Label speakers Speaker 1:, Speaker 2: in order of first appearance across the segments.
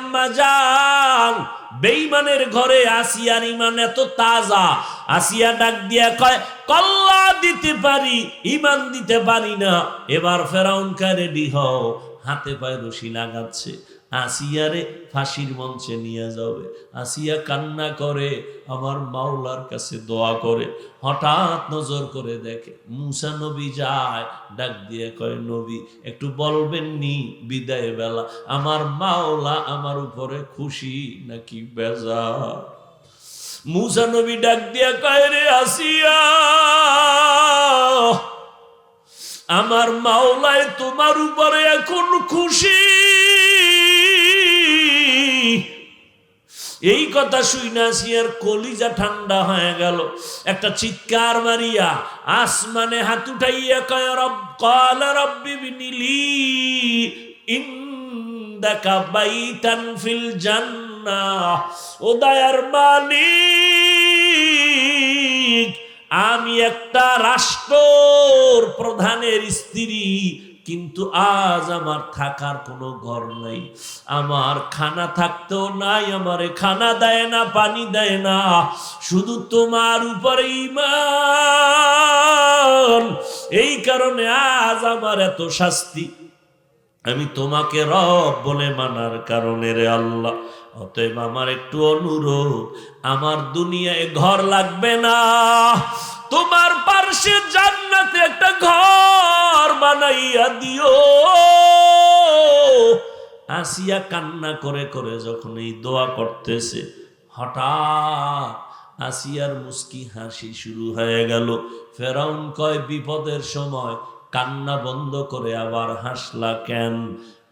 Speaker 1: আম্মা যান, বেঈমানের ঘরে আসিয়ার ঈমান এত তাজা। আসিয়া ডাক দিয়া কয়, কল্লা দিতে পারি, ঈমান দিতে পারি না। এবার ফেরাউন কা রেডি হও, হাতে পায়ে রশি লাগাচ্ছে, আসিয়ারে ফাঁসির মঞ্চে নিয়ে যাবে। আসিয়া কান্না করে, আমার মাওলার কাছে দোয়া করে। হঠাৎ নজর করে দেখে মুসা নবী যায়, ডাক দিয়ে কয়, নবী একটু বলবেন নি বিদায় বেলা আমার মাওলা আমার উপরে খুশি নাকি বেজার? মুসা নবী ডাক দিয়ে কয়, রে আসিয়া, আমার মাওলায় তোমার উপরে এখন খুশি। এই কথা শুনে আসিয়ার কলিজা ঠান্ডা হয়ে গেল। একটা চিৎকার মারিয়া আসমানে হাত উঠাইয়া কয়, রব ক্বালা রব্বি বিনিলি ইনদাকা বাইতান ফিল জান্নাহ। ও দয়ার মালিক, আমি একটা রাষ্ট্র প্রধানের স্ত্রী, কিন্তু আজ আমার থাকার কোনো ঘর নাই, আমার খানা থাকতেও নাই, আমারে খানা দেয় না, পানি দেয় না, শুধু তোমার উপরে ঈমান। এই কারণে আজ আমার এত শাস্তি, আমি তোমাকে রব বলে মানার কারণে রে আল্লাহ। অতএব আমার একটু অনুরোধ, আমার দুনিয়ায় ঘর লাগবে না, তোমার পার্শ্বে জান্নাতে একটা ঘর বানাইয়া দিও। আসিয়া কান্না করে করে যখন এই দোয়া করতেছে, হঠাৎ আসিয়ার মুস্কি হাসি শুরু হয়ে গেল। ফেরাউন কয়, বিপদের সময় কান্না বন্ধ করে আবার হাসলা কেন?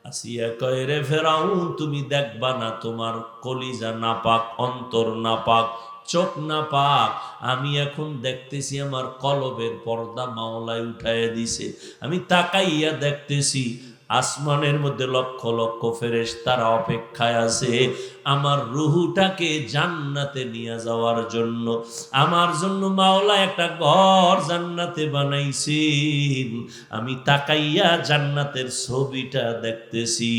Speaker 1: আসিয়া কয়, রে ফেরাউন, তুমি দেখবা না তোমার কলিজা নাপাক, অন্তর নাপাক, চোখ নাপাক? আমি এখন দেখতেছি আমার কলবের পর্দা মাওলায় উঠাইয়া দিছে। আমি তাকাইয়া দেখতেছি আসমানের মধ্যে লক্ষ লক্ষ ফেরেশতারা অপেক্ষায় আছে আমার রুহুটাকে জান্নাতে নিয়ে যাওয়ার জন্য। আমার জন্য মাওলা একটা ঘর জান্নাতে বানাইছেন। আমি তাকাইয়া জান্নাতের ছবিটা দেখতেছি,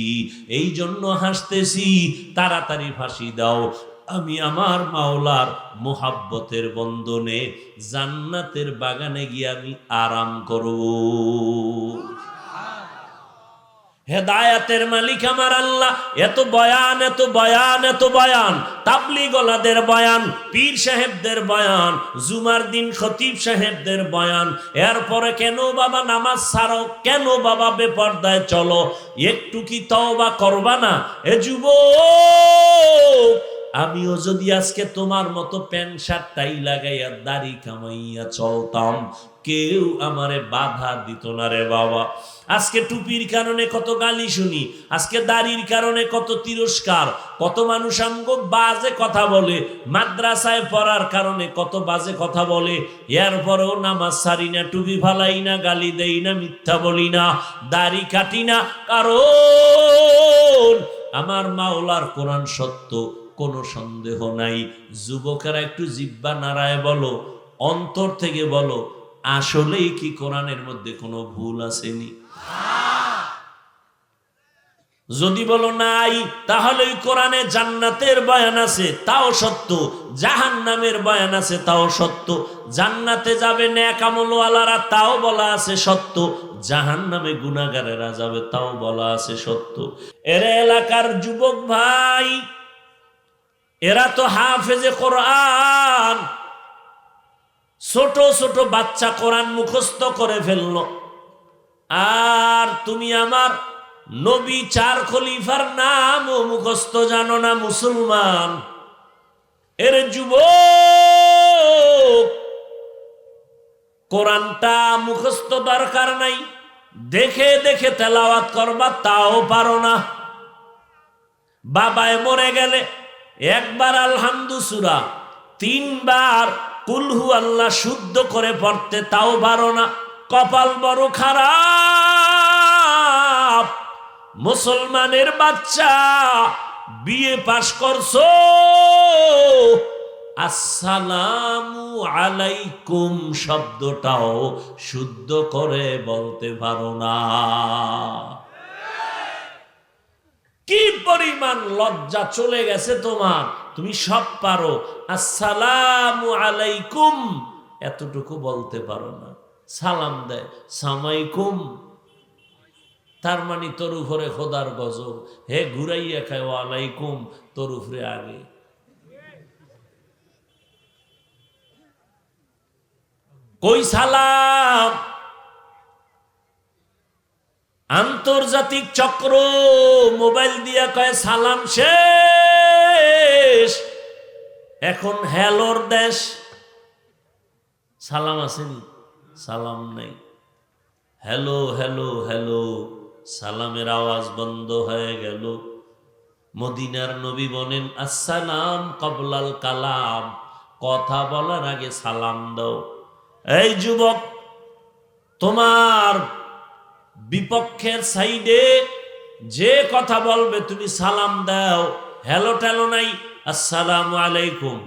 Speaker 1: এই জন্য হাসতেছি। তাড়াতাড়ি ফাঁসি দাও, আমি আমার মাওলার মোহাব্বতের বন্ধনে জান্নাতের বাগানে গিয়ে আমি আরাম করব। হেদায়াতের মালিক আমার আল্লাহ। এত বয়ান, এত বয়ান, এত বয়ান, তাবলীগওয়ালাদের বয়ান, পীর সাহেবদের বয়ান, জুমার দিন খতিব সাহেবদের বয়ান। এরপরে কেন বাবা নামাজ ছাড়ো, কেন বাবা বেপরদায় চলো, একটু কি তওবা করবা না? এ যুবক, আমিও যদি আজকে তোমার মতো প্যান্ট শার্ট টাই লাগাইয়া দাড়ি কামাইয়া চলতাম, কেউ আমারে বাধা দিত না রে বাবা। আজকে টুপির কারণে কত গালি শুনি, আজকে দাড়ির কারণে কত তিরস্কার, কত মানুষ আমগো বাজে কথা বলে, মাদ্রাসায় পড়ার কারণে কত বাজে কথা বলে। এরপরেও নামাজ ছাড়ি না, টুপি ফালাই না, গালি দেই না, মিথ্যা বলি না, দাড়ি কাটি না, কারণ আমার মাওলার কোরআন সত্য, কোনো সন্দেহ নাই। যুবকেরা একটু জিহ্বা নাড়ায় বলো, অন্তর থেকে বলো, আসলেই কি কোরআনের মধ্যে কোনো ভুল আসেনি? যদি বলো নাই, তাহলে ওই কোরআনে জান্নাতের বয়ান আছে, তাও সত্য, জাহান্নামের বয়ান আছে, তাও সত্য। জান্নাতে যাবে নেক আমলওয়ালারা, তাও বলা আছে সত্য। জাহান্নামে গুনাহগারেরা যাবে, তাও বলা আছে সত্য। এর এলাকার যুবক ভাই, এরা তো হাফেজে কোরআন, ছোট ছোট বাচ্চা কোরআন মুখস্থ করে ফেললো। আর তুমি আমার নবী 4 খলিফার নামও মুখস্থ জানো না, মুসলমান। এর যুবক, কোরআনটা মুখস্থ দরকার নাই, দেখে দেখে তেলাওয়াত করবা, তাও পারো না। বাবায় মরে গেলে একবার আলহামদু সূরা, 3 বার কুল হু আল্লাহ শুদ্ধ করে পড়তে, তাও পারো না। কপাল বড় খারাপ, মুসলমানের বাচ্চা, বিএ পাশ করছো, আসসালামু আলাইকুম শব্দটাও শুদ্ধ করে বলতে পারো না। কি পরিমাণ লজ্জা চলে গেছে তোমার, তুমি সব পারো, আসসালামু আলাইকুম এতটুকু বলতে পারো না। সালাম দেয় সামাইকুম, তার মানে তোর উপরে খোদার গজব, হে ঘুরাইয়া খায় ওয়ালাইকুম, তোর উপরে আগে। কই সালাম? আন্তর্জাতিক চক্র মোবাইল দিয়া কয় সালাম শেষ, এখন হ্যালোর দেশ। সালাম আসেনি, সালাম নাই। হ্যালো হ্যালো হ্যালো, সালামের আওয়াজ বন্ধ হয়ে গেল। মদিনার নবী বলেন আসসালাম কবলাল কালাম, কথা বলার আগে সালাম দাও। এই যুবক, তোমার বিপক্ষের সাইডে যে কথা বলবে তুমি সালাম দাও, হ্যালো ট্যালো নাই, আসসালামু আলাইকুম।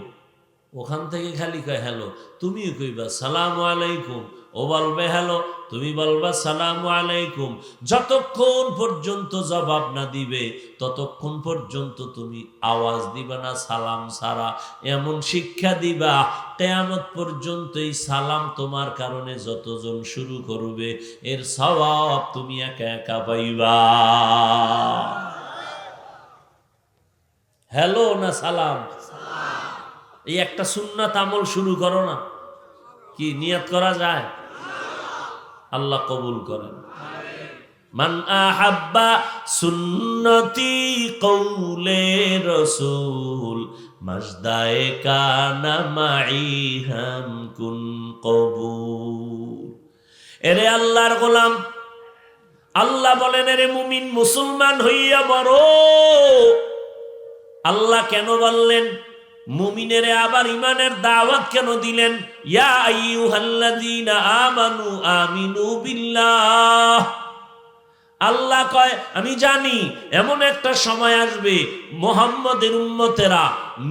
Speaker 1: ওখান থেকে খালি কয় হ্যালো, তুমিও কইবা সালামু আলাইকুম, ও বলবে হ্যালো, তুমি বলবা সালামু আলাইকুম। যতক্ষণ পর্যন্ত জবাব না দিবে ততক্ষণ পর্যন্ত তুমি আওয়াজ দিবা না সালাম ছাড়া। এমন শিক্ষা দিবা কিয়ামত পর্যন্ত এই সালাম তোমার কারণে যতজন শুরু করবে এর সওয়াব তুমি একা একা পাইবা। হ্যালো না সালাম? এই একটা সুন্নাত আমল শুরু করো না, কি নিয়ত করা যায়? আল্লাহ কবুল করেন। মান আহাব্বা সুন্নতি কওলে রাসূল মাজদায়ে কানা মাই হাম কুন কবুল। এরে আল্লাহর গোলাম, আল্লাহ বলেন এরে মুমিন মুসলমান হইয়া বড়। আল্লাহ কেন বললেন? মুমিনেরে আবার ইমানের দাওয়াত কেন দিলেন? ইয়া আইয়ুহাল্লাযীনা আমানু আমিনু বিল্লাহ। আল্লাহ কয় আমি জানি এমন একটা সময় আসবে মুহাম্মদের উম্মতেরা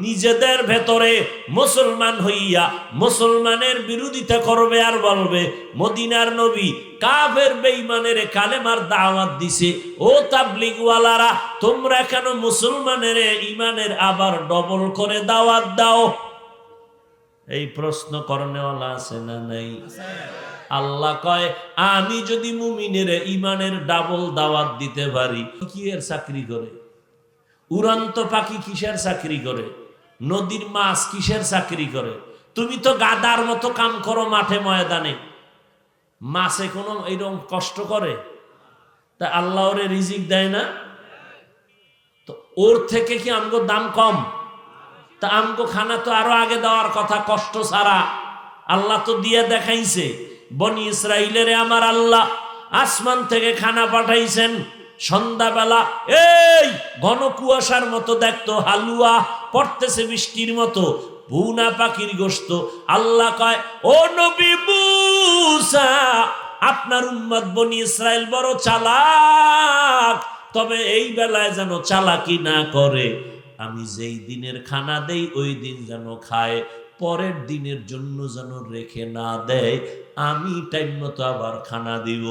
Speaker 1: নিজেদের ভেতরে মুসলমান হইয়া মুসলমানের বিরোধিতা করবে আর বলবে মদিনার নবী কাফের বেঈমানের কালেমার দাওয়াত দিছে, ও তাবলীগওয়ালারা তোমরা কেন মুসলমানের ইমানের আবার ডবল করে দাওয়াত দাও? এই প্রশ্ন করনেওয়ালা আছে না নাই? আল্লাহ কয় আমি যদি মুমিনের ইমানের ডাবল দাওয়াত দিতে পারি, কি এর চাকরি করে? উড়ন্ত পাখি কিসের চাকরি করে? নদীর মাছ কিসের চাকরি করে? তুমি তো গাদার মতো কাম করো মাঠে ময়দানে, মাছে কোনো এইরকম কষ্ট করে? তা আল্লাহ ওরে রিজিক দেয় না? তো ওর থেকে কি আমগো দাম কম? তা আমগো খানা তো আরো আগে দেওয়ার কথা, কষ্ট ছাড়া। আল্লাহ তো দিয়ে দেখাইছে। বনি ইসরাইলের আমার আল্লাহ আসমান থেকে খানা পাঠাইছেন। সন্ধ্যাবেলা এই ঘন কুয়াশার মতো দেখতো হালুয়া পড়তেছে বৃষ্টির মতো, ভুনা পাখির গোশত। আল্লাহ কয় ও নবী মুসা, আপনার উম্মত বনি ইসরাইল বড় চালাক, তবে এই বেলায় যেন চালাকি না করে। আমি যেই দিনের খানা দেই ওই দিন যেন খায়, পরের দিনের জন্য যেন রেখে না দেয়। আমি টাইম মতো আবার খানা দিব।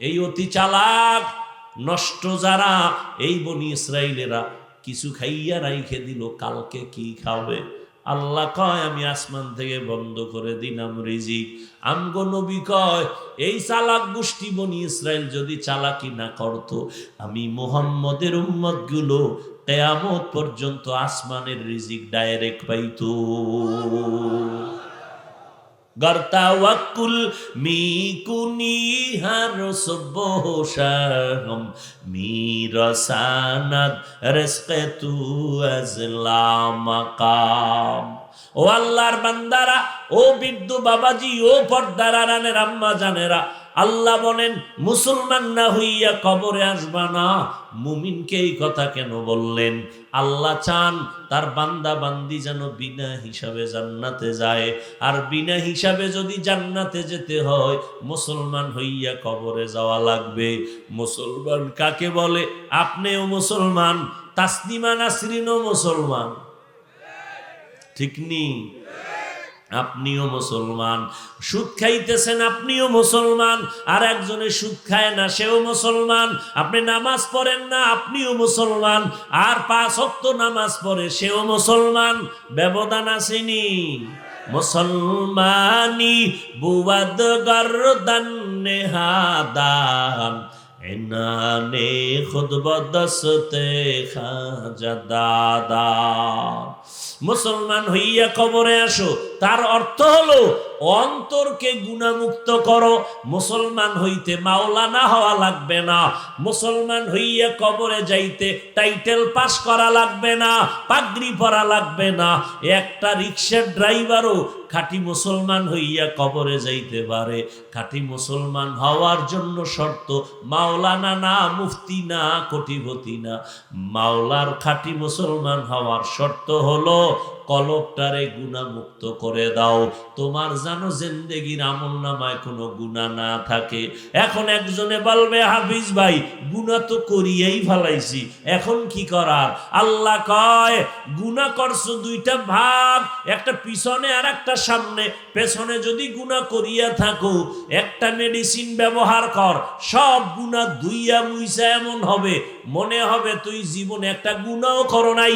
Speaker 1: এই অতি চালাক নষ্ট যারা, এই বনি ইসরাইলেরা কিছু খাইয়া রাইখে দিল, কালকে কি খাবে? আল্লাহ কয় আমি আসমান থেকে বন্ধ করে দিলাম রিজিক। আমগো নবী কয় এই চালাক গোষ্ঠী বনি ইসরাইল যদি চালাকি না করতো, আমি মুহাম্মদের উম্মত গুলো কিয়ামত পর্যন্ত আসমানের রিজিক ডাইরেক্ট পাইতো। গর্তাওয়াক্কুল মিকুনি হার সুবহশাহম মিরাসানাত রিজকে তু আজলাম মাকাম। ও আল্লাহর বান্দারা, ও বিদ্যু বাবাজি, ও পর্দার আড়ালের আম্মা জানেরা, আল্লাহ বলেন মুসলমান না হইয়া কবরে আসবা না। মুমিনকে এই কথা কেন বললেন? আল্লাহ চান তার বান্দা বান্দি যেন বিনা হিসাবে জান্নাতে যায়। আর বিনা হিসাবে যদি জান্নাতে যেতে হয় মুসলমান হইয়া কবরে যাওয়া লাগবে। মুসলমান কাকে বলে? আপনিও মুসলমান, তাসলিমা নাসরিনও মুসলমান, ঠিক নি? আপনিও মুসলমান, সুদ খাইতেছেন আপনিও মুসলমান, আর একজনে সুদ খায় না সেও মুসলমান। আপনি নামাজ পড়েন না আপনিও মুসলমান, আর 5 ওয়াক্ত নামাজ পড়ে সেও মুসলমান। ব্যবধান আসেনি? মুসলমানি বুয়াদ গর্দান নেহাদান এনানে খুদ বদস্তে খাজা দাদা। মুসলমান হইয়া কবরে আসো, তার অর্থ হলো অন্তরকে গুনাহমুক্ত করো। মুসলমান হইতে মাওলানা হওয়া লাগবে না, মুসলমান হইয়া কবরে যাইতে টাইটেল পাস করা লাগবে না, পাগড়ি পরা লাগবে না। একটা রিকশার ড্রাইভারও খাঁটি মুসলমান হইয়া কবরে যাইতে পারে। খাঁটি মুসলমান হওয়ার জন্য শর্ত মাওলানা না, মুফতি না, কোটিপতি না। মাওলার খাঁটি মুসলমান হওয়ার শর্ত হলো কলবটারে গুনাহমুক্ত করে দাও। তোমার জানো জিন্দেগির আমলনামায় কোনো গুনাহ না থাকে। এখন একজনে বলবে হাফিজ ভাই গুনাহ তো করিয়াই ফেলাইছি, এখন কি করার? আল্লাহ কয় গুনাহ করছো দুইটা ভাগ, একটা পিছনে আর একটা সামনে। পেছনে যদি গুনাহ করিয়া থাকো একটা মেডিসিন ব্যবহার কর, সব গুনাহ ধুইয়া মুইসা এমন হবে মনে হবে তুই জীবনে একটা গুনাহও করো নাই।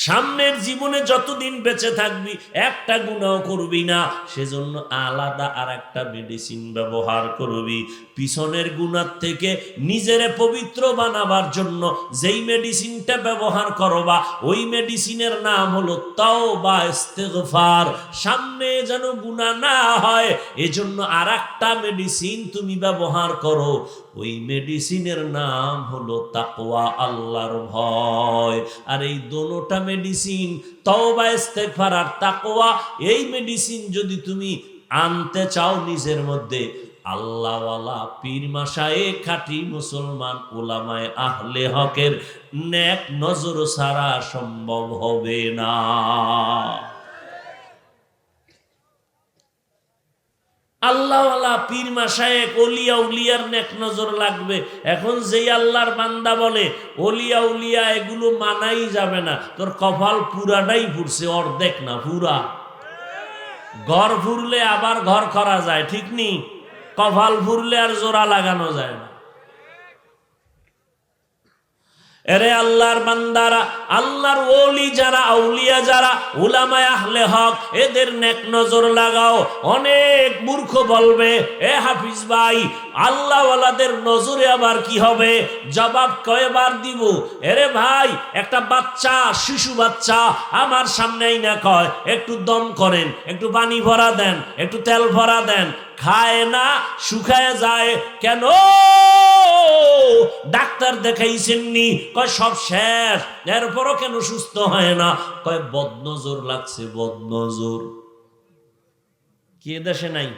Speaker 1: সামনের জীবনে যতদিন বেঁচে থাকবি একটা গুনাহ করবি না, সেজন্য আলাদা আর একটা মেডিসিন ব্যবহার করবি। পিছনের গুনাহ থেকে নিজেরে পবিত্র বানাবার জন্য যেই মেডিসিনটা ব্যবহার করবা ওই মেডিসিনের নাম হলো তাওবা ইস্তিগফার। সামনে যেন গুনাহ না হয় এজন্য আর একটা মেডিসিন তুমি ব্যবহার করো, ওই মেডিসিনের নাম হলো তাকওয়া, আল্লাহর ভয়। আর এই দোনোটা মেডিসিন তওবা ইস্তেগফার আর তাকওয়া, এই মেডিসিন যদি তুমি আনতে চাও নিজের মধ্যে, আল্লাহওয়ালা পীর মাশায়েখ খাঁটি মুসলমান উলামায়ে আহলে হকের নেক নজর ছাড়া সম্ভব হবে না। আল্লাহওয়ালা পীর মাশায়েখ ওলিয়া উলিয়ার নেক নজর লাগবে। এখন যেই আল্লাহর বান্দা বলে ওলিয়া উলিয়া এগুলো মানাই যাবে না, তোর কপাল পুরাটাই ফুরছে, অর্ধেক না পুরা। ঘর ফুরলে আবার ঘর করা যায়, ঠিক নি? কপাল ফুরলে আর জোড়া লাগানো যায় না। এরে আল্লাহর বান্দারা, আল্লাহর ওলি যারা, আউলিয়া যারা, উলামায়ে আহলে হক, এদের নেক নজর লাগাও। অনেক মূর্খ বলবে এ হাফিজ ভাই আল্লাহওয়ালাদের নজরে আবার কি হবে? জবাব কয়বার দিব? এরে ভাই একটা বাচ্চা, শিশু বাচ্চা আমার সামনেই না কয় একটু দম করেন, একটু পানি ভরা দেন, একটু তেল ভরা দেন, খায় না, শুকায় যায়। কেন? ডাক্তার দেখাইছেননি? কয় সব শেষ, এরপরও কেন সুস্থ হয় না? কয় বদনজর লাগছে, বদনজর। কি দেশে নাই?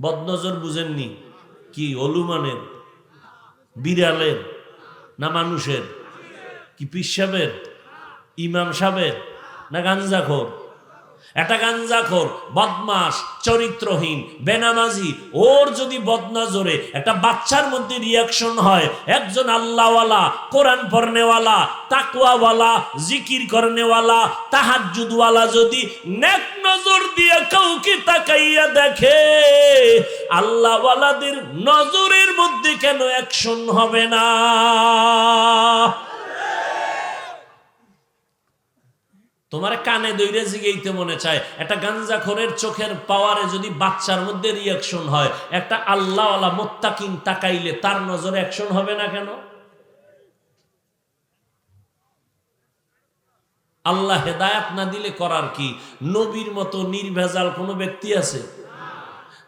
Speaker 1: বদনজর বুঝেননি? কি অলুমানের, বিড়ালের না মানুষের? কি পীর সাহেবের, ইমাম সাহেবের না গাঞ্জাখোর? একটা গাঞ্জাখোর, বদমাস, চরিত্রহীন, বেনামাজি, ওর যদি বদনজরে একটা বাচ্চার মধ্যে রিয়াকশন হয়, একজন আল্লাহওয়ালা, কোরআন পড়নেওয়ালা, তাকওয়াওয়ালা, জিকির করনেওয়ালা, তাহাজ্জুদওয়ালা যদি নেক নজর দিয়ে কাউকে তাকাইয়া দেখে, আল্লাহওয়ালাদের নজরের মধ্যে কেন অ্যাকশন হবে না? তোমার কানে দইরে জিগাইতে মনে চায়, একটা গাঞ্জাখোরের চোখের পাওয়ারে যদি বাচ্চার মধ্যে রিয়াকশন হয়, একটা আল্লাহওয়ালা মুত্তাকিন তাকাইলে তার নজরে অ্যাকশন হবে না কেন? আল্লাহ হেদায়েত না দিলে করার কি? নবীর মতো নির্ভেজাল কোনো ব্যক্তি আছে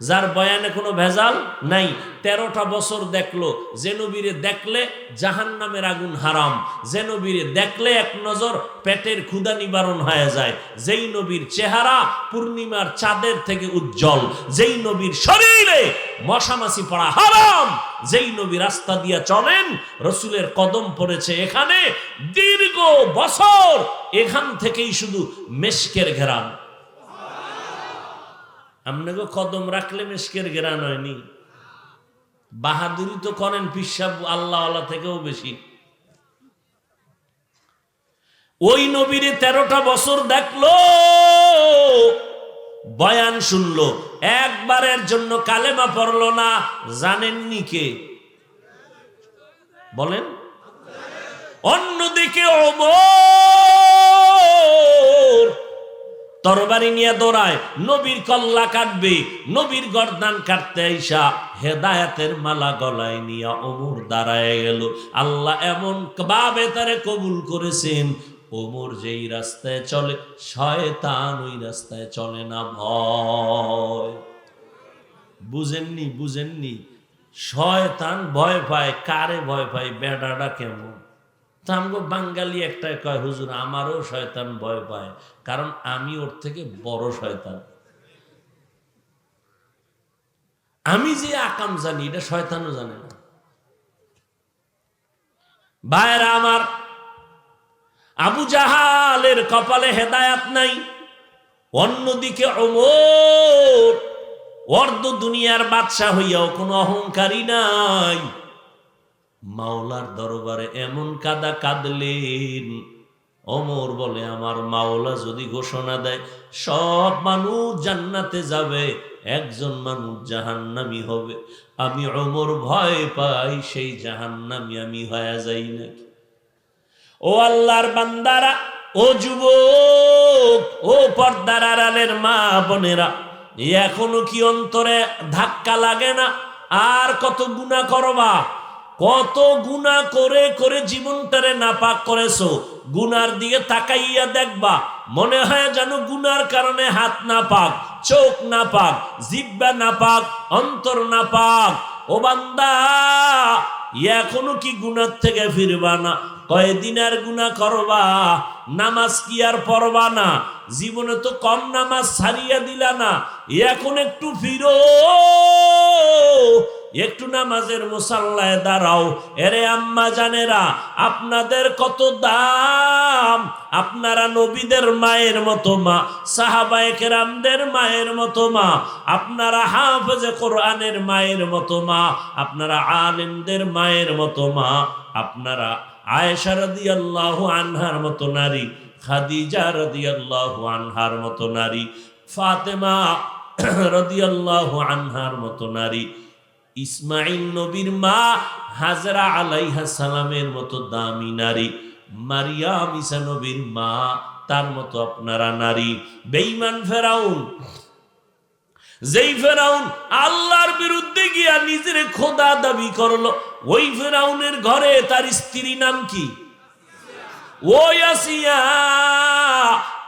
Speaker 1: যার বয়ানে কোনো ভেজাল নাই? 13টা বছর দেখলো যে নবীরে দেখলে জাহান্নামের আগুন হারাম, যে নবীরে দেখলে এক নজর পেটের ক্ষুধা নিবারণ হয়ে যায়, যেই নবীর চেহারা পূর্ণিমার চাঁদের থেকে উজ্জ্বল, যেই নবীর শরীরে মশামাছি পড়া হারাম, যেই নবী রাস্তা দিয়া চলেন রসুলের কদম পড়েছে এখানে দীর্ঘ বছর, এখান থেকেই শুধু মেশকের ঘেরান। আপনাকে কদম রাখলে মেশকের ঘেরান হয়নি? বাহাদুরি তো করেন পিসাব আল্লাহওয়ালা থেকেও বেশি। ওই নবীরে 13টা বছর দেখলো, বয়ান শুনলো, একবারের জন্য কালেমা পড়লো না। জানেননি কে? বলেন। অন্যদিকে ওমর তরবারি নিয়ে দৌড়ায়, নবীর কল্লা কাটবে, নবীর গর্দান কাটতে আইসা হেদায়েতের মালা গলায় নিয়ে ওমর দাঁড়ায় গেল। আল্লাহ এমন ভাবে তারে কবুল করেছেন, ওমর যেই রাস্তায় চলে শয়তান ওই রাস্তায় চলে না। ভয় বুঝেননি? বুঝেননি? শয়তান ভয় পায় কারে? ভয় পায় বেড়াটা কেমন। তা আমগো বাঙালি একটাই কয়, হুজুর আমারও শয়তান ভয় পায়, কারণ আমি ওর থেকে বড় শয়তান। আমি যে আকাম জানি এটা শয়তানও জানে না। ভাইরা আমার, আবু জাহালের কপালে হেদায়াত নাই, অন্যদিকে ওমর অর্ধ দুনিয়ার বাদশা হইয়াও কোনো অহংকারী নাই। মাওলার দরবারে এমন কাদা কাঁদলেন, ওমর বলে আমার মাওলা যদি ঘোষণা দেয় সব মানুষ জান্নাতে যাবে, একজন মানুষ জাহান্নামী হবে, আমি ওমর ভয় পাই সেই জাহান্নামী আমি হয়ে যাই নাকি। ও আল্লাহর বান্দারা, ও যুবক, ও পর্দার আড়ালের মা বোনেরা, এখনো কি অন্তরে ধাক্কা লাগে না? আর কত গুনাহ করবা? কত গুনাহ করে করে জীবনটারে নাপাক করেছো। গুনার দিকে তাকাইয়া দেখবা, মনে হয় যেন গুনার কারণে হাত নাপাক, চোখ নাপাক, জিহ্বা নাপাক, অন্তর নাপাক। ও বান্দা, এখনো কি গুনার থেকে ফিরবা না? কয়দিন আর গুনাহ করবা? নামাজ কি আর পড়বা না? জীবনে তো কম নামাজ ছাড়িয়া দিলা না, এখন একটু ফিরো, একটু নামাজের মুসাল্লায় দাঁড়াও। এরে আম্মা জানেরা, আপনাদের কত দাম। আপনারা নবীদের মায়ের মতো মা, সাহাবায়ে কেরামদের মায়ের মতো মা, আপনারা হাফেজে কোরআনের মায়ের মতো মা, আপনারা আলেমদের মায়ের মতো মা, আপনারা আয়েশা রাদিয়াল্লাহু আনহার মতো নারী, খাদিজা রাদিয়াল্লাহু আনহার মতো নারী, ফাতেমা রাদিয়াল্লাহু আনহার মতো নারী, ইসমাইল নবীর মা হাজরা আলাইহা সালামের মতো দামি নারী, মারিয়াম ঈসা নবীর মা তার মতো আপনারা নারী। বেঈমান ফেরাউন, যেই ফেরাউন আল্লাহর বিরুদ্ধে গিয়া নিজের খোদা দাবি করলো, ওই ফেরাউনের ঘরে তার স্ত্রী নাম কি? ওই আসিয়া।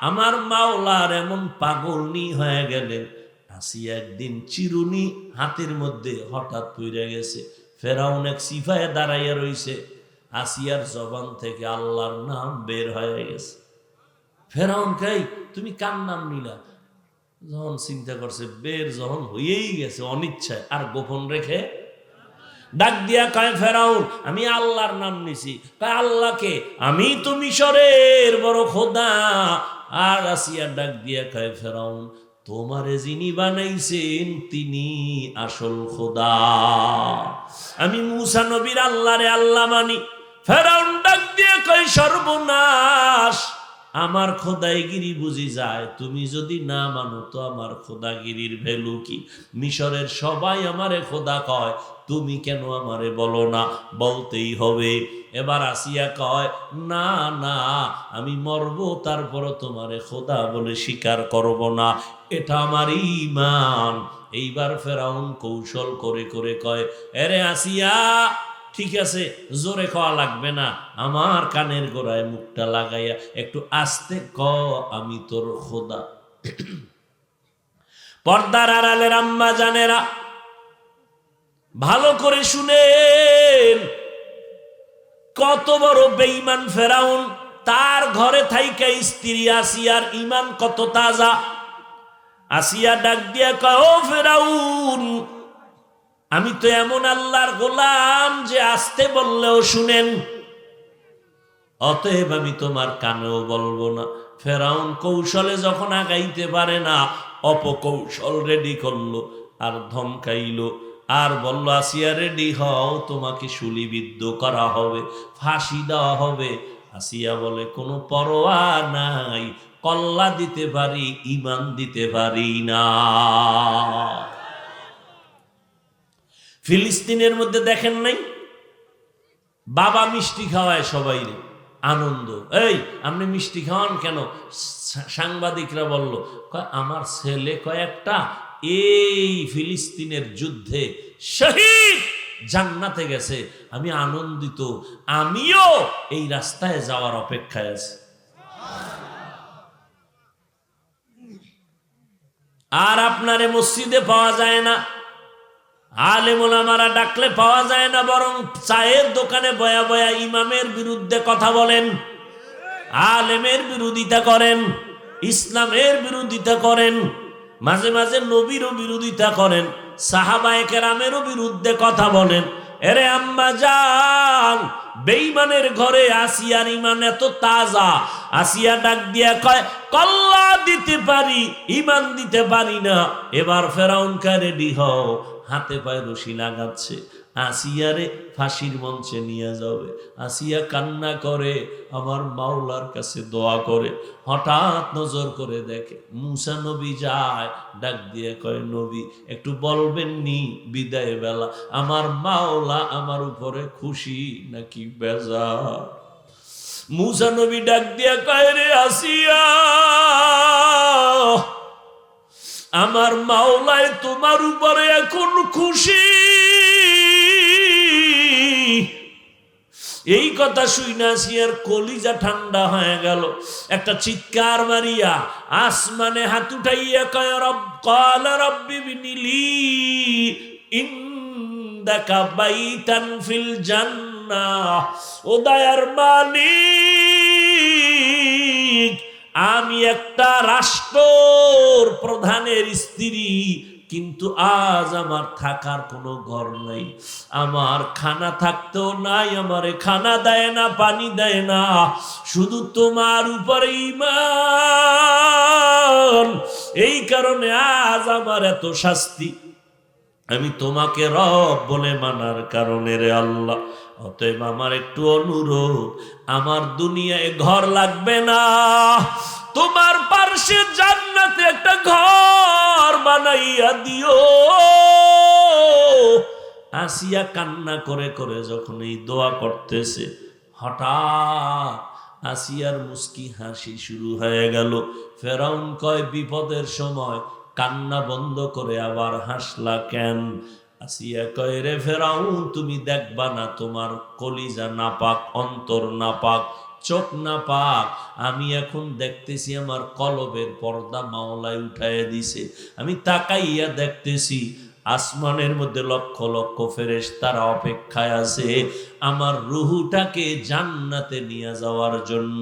Speaker 1: আমার মাওলার এমন পাগলনি হয়ে গেলেন, আসিয়া একদিন চিরুনি হাতের মধ্যে হঠাৎ পড়ে গেছে। ফেরাউন এক সিফায় দাঁড়াইয়া রইছে, আসিয়ার জবান থেকে আল্লাহর নাম বের হয়ে গেছে। ফেরাউন কই, তুমি কার নাম নিলা? যখন চিন্তা করছে বের যখন হয়েই গেছে অনিচ্ছায়, আর গোপন রেখে ডাক দিয়া কয়, ফেরাউন আমি আল্লাহর নাম নিছি। কয় আল্লাহকে? আমি তো মিশরের বড় খোদা। আর আসিয়া ডাক দিয়া কয়, ফেরাউন তোমারে যিনি বানাইছেন তিনি আসল খোদা। আমি মুসা নবীর আল্লাহরে আল্লাহ মানি। ফেরাউন ডাক দিয়ে কয়, সর্বনাশ, আমার খোদাইগিরি বুঝি যায়, তুমি যদি না মানো তো আমার খোদাগিরির ভ্যালু কি? মিশরের সবাই আমারে খোদা কয়, তুমি কেন আমারে বলো না? বলতেই হবে। এবার আসিয়া কয়, না না, আমি মরব তারপরও তোমারে খোদা বলে স্বীকার করব না, এটা আমার ঈমান। এইবার ফেরাউন কৌশল করে করে কয়, এরে আসিয়া, ঠিক আছে, জোরে কওয়া লাগবে না, আমার কানের গোড়ায় মুখটা লাগাইয়া একটু আস্তে ক, আমি তোর খোদা। পর্দার আড়ালের আম্মা জানেরা, ভালো করে শুনেন, কত বড় বেঈমান ফেরাউন। তার ঘরে থাইকা স্ত্রী আসিয়ার ঈমান কত তাজা। আসিয়া ডাক দিয়া কয়, ও ফেরাউন, আমি তো এমন আল্লাহর গোলাম যে আসতে বললেও শুনেন, অতএব আমি তোমার কানেও বলবো না। ফেরাউন কৌশলে যখন আগাইতে পারে না, অপকৌশল রেডি করলো, আর ধমকাইলো, আর বলল, আসিয়া রেডি হও, তোমাকে শুলিবিদ্ধ করা হবে, ফাঁসি দেওয়া হবে। আসিয়া বলে কোনো পরোয়া নাই, কল্লা দিতে পারি, ঈমান দিতে পারি না। ফিলিস্তিনের মধ্যে দেখেন নাই, বাবা মিষ্টি খাওয়ায় সবাই, আনন্দ। এই আপনি মিষ্টি খাওয়ান কেন? সাংবাদিকরা বলল, আমার ছেলে কয়েকটা এই ফিলিস্তিনের যুদ্ধে শহীদ, জান্নাতে গেছে, আমি আনন্দিত, আমিও এই রাস্তায় যাওয়ার অপেক্ষায় আছি। আর আপনারে মসজিদে পাওয়া যায় না, আলেম ওলামারা ডাকলে পাওয়া যায় না, বরং চায়ের দোকানে বয়া বয়া ইমামের বিরুদ্ধে কথা বলেন, আলেমের বিরোধিতা করেন, ইসলামের বিরোধিতা করেন, মাঝে মাঝে নবীরও বিরোধিতা করেন, সাহাবায়ে কেরামেরও বিরুদ্ধে কথা বলেন। এরে আম্মা জান, বেঈমানের ঘরে আসিয়ার ঈমান এত তাজা, আসিয়া ডাক দিয়া কয়, কল্লা দিতে পারি, ঈমান দিতে পারি না। এবার ফেরাউনকে রেডি হও, হাতে পায়ে রশি লাগাচ্ছে, আসিয়ারে ফাঁসির মঞ্চে নিয়ে যাবে। আসিয়া কান্না করে, আমার মাওলার কাছে দোয়া করে। হঠাৎ নজর করে দেখে মুসা নবী যায়, ডাক দিয়ে কয়, নবী একটু বলবেন নি বিদায় বেলা আমার মাওলা আমার উপরে খুশি নাকি বেজার? মুসা নবী ডাক দিয়ে কয়, রে আসিয়া, আমার মাওলায় তোমার উপরে এখন খুশি। এই কথা শুইনা আসিয়ার কলিজা ঠান্ডা হয়ে গেল। একটা চিৎকার মারিয়া আসমানে হাত উঠাইয়া কয়, রব ক্বালা রব্বি বিনিলি ইনদাকা বাইতান ফিল জান্নাহ। ও দয়ার মালিক, আমি একটা রাষ্ট্র প্রধানের স্ত্রী, কিন্তু আজ আমার থাকার কোনো ঘর নাই, আমার খানা থাকতেও নাই, আমারে খানা দেয় না, পানি দেয় না, শুধু তোমার উপরে ঈমান। এই কারণে আজ আমার এত শাস্তি, আমি তোমাকে রব বলে মানার কারণে রে আল্লাহ। অতএব আমার একটু অনুরোধ, আমার দুনিয়ায় ঘর লাগবে না, তোমার পার্শ্বে জান্নাতে একটা ঘর বানাইয়া দিও। আসিয়া কান্না করে করে যখন এই দোয়া করতেছে, হঠাৎ আসিয়ার মুস্কি হাসি শুরু হয়ে গেল। ফেরাউন কয়, বিপদের সময় কান্না বন্ধ করে আবার হাসলা কেন? আসিয়া কয়, রে ফেরাউন, তুমি দেখবা না তোমার কলিজা নাপাক, অন্তর নাপাক, চোখ নাপাক? আমি এখন দেখতেছি আমার কলবের পর্দা মাওলায় উঠাইয়া দিছে। আমি তাকাইয়া দেখতেছি আসমানের মধ্যে লক্ষ লক্ষ ফেরেশতারা অপেক্ষায় আছে আমার রুহুটাকে জান্নাতে নিয়ে যাওয়ার জন্য।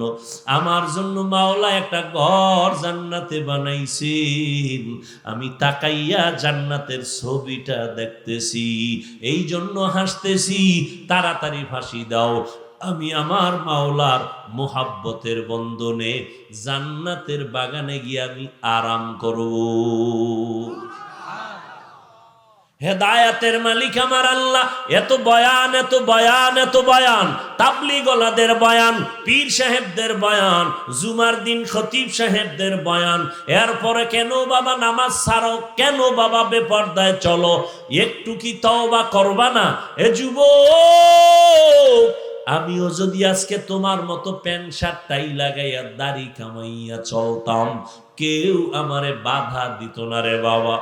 Speaker 1: আমার জন্য মাওলা একটা ঘর জান্নাতে বানাইছেন, আমি তাকাইয়া জান্নাতের ছবিটা দেখতেছি, এই জন্য হাসতেছি। তাড়াতাড়ি ফাঁসি দাও, আমি আমার মাওলার মোহাব্বতের বন্ধনে জান্নাতের বাগানে গিয়ে আমি আরাম করব। হেদায়াতের মালিক আমার আল্লাহ। এত বয়ান, এত বয়ান, এত বয়ান, তাবলীগওয়ালাদের বয়ান, পীর সাহেবদের বয়ান, জুমার দিন খতিব সাহেবদের বয়ান, এরপরে কেন বাবা নামাজ ছাড়ো, কেন বাবা বেপরদায় চলো, একটু কি তওবা করবা না? এ যুবক, আমিও যদি আজকে তোমার মতো প্যান্ট শার্ট টাই লাগাইয়া দাড়ি কামাইয়া চলতাম, কেউ আমারে বাধা দিত না রে বাবা।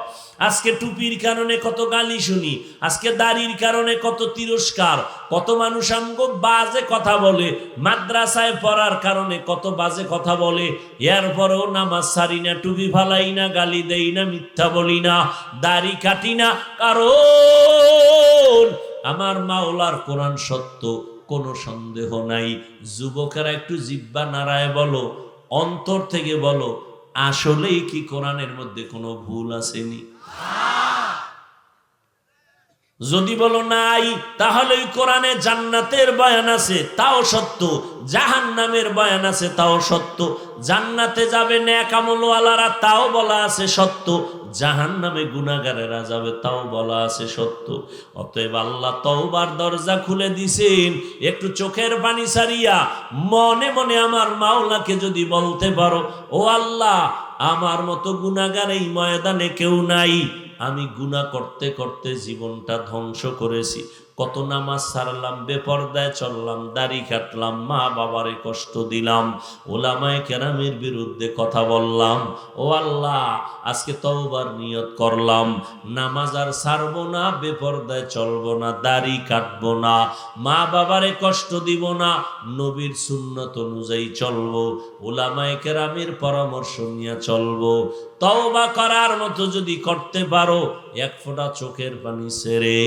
Speaker 1: আজকে টুপির কারণে কত গালি শুনি, আজকে দাড়ির কারণে কত তিরস্কার, কত মানুষ আমগো বাজে কথা বলে, মাদ্রাসায় পড়ার কারণে কত বাজে কথা বলে, এরপরেও নামাজ ছাড়ি না, টুপি ফালাই না, গালি দেই না, মিথ্যা বলি না, দাড়ি কাটি না, কারণ আমার মাওলার কোরআন সত্য, কোনো সন্দেহ নাই। যুবকেরা একটু জিহ্বা নাড়ায় বলো, অন্তর থেকে বলো, আসলেই কি কোরআনের মধ্যে কোনো ভুল আসেনি? যদি বলো নাই, তাহলে কোরআনে জান্নাতের বয়ান আছে, তাও সত্য, জাহান্নামের বয়ান আছে, তাও সত্য। জান্নাতে যাবে নেক আমলওয়ালারা, তাও বলা আছে সত্য। জাহান্নামে গুনাহগারেরা যাবে, তাও বলা আছে সত্য। অতএব আল্লাহ তওবার দরজা খুলে দিছেন। একটু চোখের পানি ছাড়িয়া মনে মনে আমার মাওলাকে যদি বলতে পারো, ও আল্লাহ, আমার মতো গুনাহগার এই ময়দানে কেউ নাই, আমি গুনাহ করতে করতে জীবনটা ধ্বংস করেছি, কত নামাজ ছাড়লাম, বেপরদায় চললাম, দাড়ি কাটলাম, মা বাবারে কষ্ট দিলাম, ওলামায়ে কেরামের বিরুদ্ধে কথা বললাম। ও আল্লাহ, আজকে তওবার নিয়ত করলাম, নামাজ আর ছাড়বো না, বেপরদায় চলবো না, দাড়ি কাটবো না, মা বাবারে কষ্ট দিব না, নবীর সুন্নত অনুযায়ী চলবো, ওলামায়ে কেরামের পরামর্শ নিয়ে চলবো। তওবা করার মতো যদি করতে পারো, এক ফোঁটা চোখের পানি ছেড়ে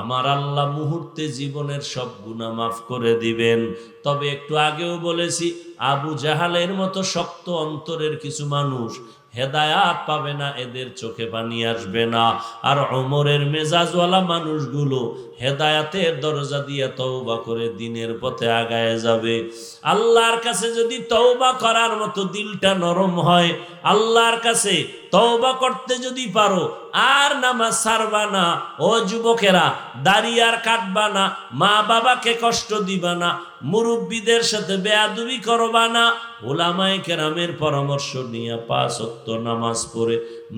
Speaker 1: আমার আল্লাহ মুহূর্তে জীবনের সব গুনাহ মাফ করে দিবেন। তবে একটু আগেও বলেছি, আবু জাহালের মতো শক্ত অন্তরের কিছু মানুষ হেদায়াত পাবে না, এদের চোখে পানি আসবে না। আর ওমরের মেজাজওয়ালা মানুষগুলো হেদায়াতের দরজা দিয়ে তওবা করে দিনের পথে আগায় যাবে। আল্লাহর কাছে যদি তওবা করার মতো দিলটা নরম হয়, আল্লাহর কাছে তওবা করতে যদি পারো, আর নামাজ ছাড়বা না, ও যুবকেরা, দাড়ি আর কাটবা না, মা বাবাকে কষ্ট দিবা না, মুরব্বীদের সাথে বেয়াদবি করবা না, ওলামায়ে কেরামের পরামর্শ নিয়ে 5 ওয়াক্ত নামাজ পড়ে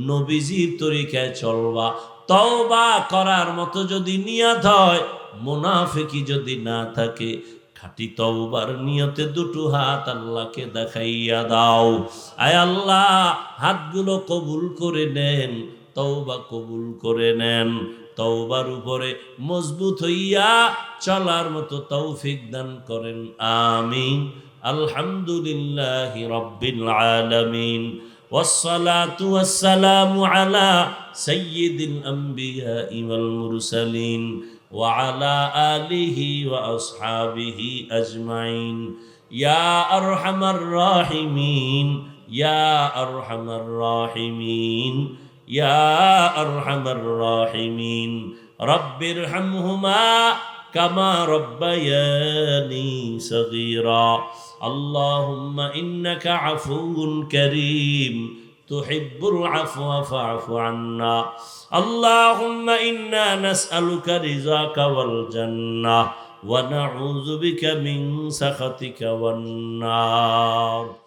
Speaker 1: নবীজির তরিকায় চলবা। তওবা করার মতো যদি নিয়ত হয়, মুনাফিকি যদি না থাকে, খাঁটি তওবার নিয়তে দুটো হাত আল্লাহকে দেখাইয়া দাও। আয় আল্লাহ, হাতগুলো কবুল করে নেন, তওবা কবুল করে নেন, তওবার উপরে মজবুত হইয়া চলার মতো তৌফিক দান করেন, আমিন। আলহামদুলিল্লাহি রাব্বিল আলামিন, ওয়াসসালাতু ওয়াসসালামু আলা সাইয়্যিদিল আমবিয়াই ওয়াল মুরসালিন ওয়া আলা আলিহি ওয়া আসহাবিহি আজমাইন। ইয়া আরহামার রাহিমিন, ইয়া আরহামার রাহিমিন, ইয়া আরহামার রাহিমিন। রব্বিরহামহুমা কামা রব্বায়ানি সগীরা। আল্লাহুম্মা ইন্নাকা আফুউন কারীম তুহিব্বুল আফওয়া ফা'ফু আন্না। আল্লাহুম্মা ইন্না নাসআলুকা রিযাকা ওয়াল জান্নাহ ওয়া নাউযু বিকা মিন সাখাতিকা ওয়ান নার।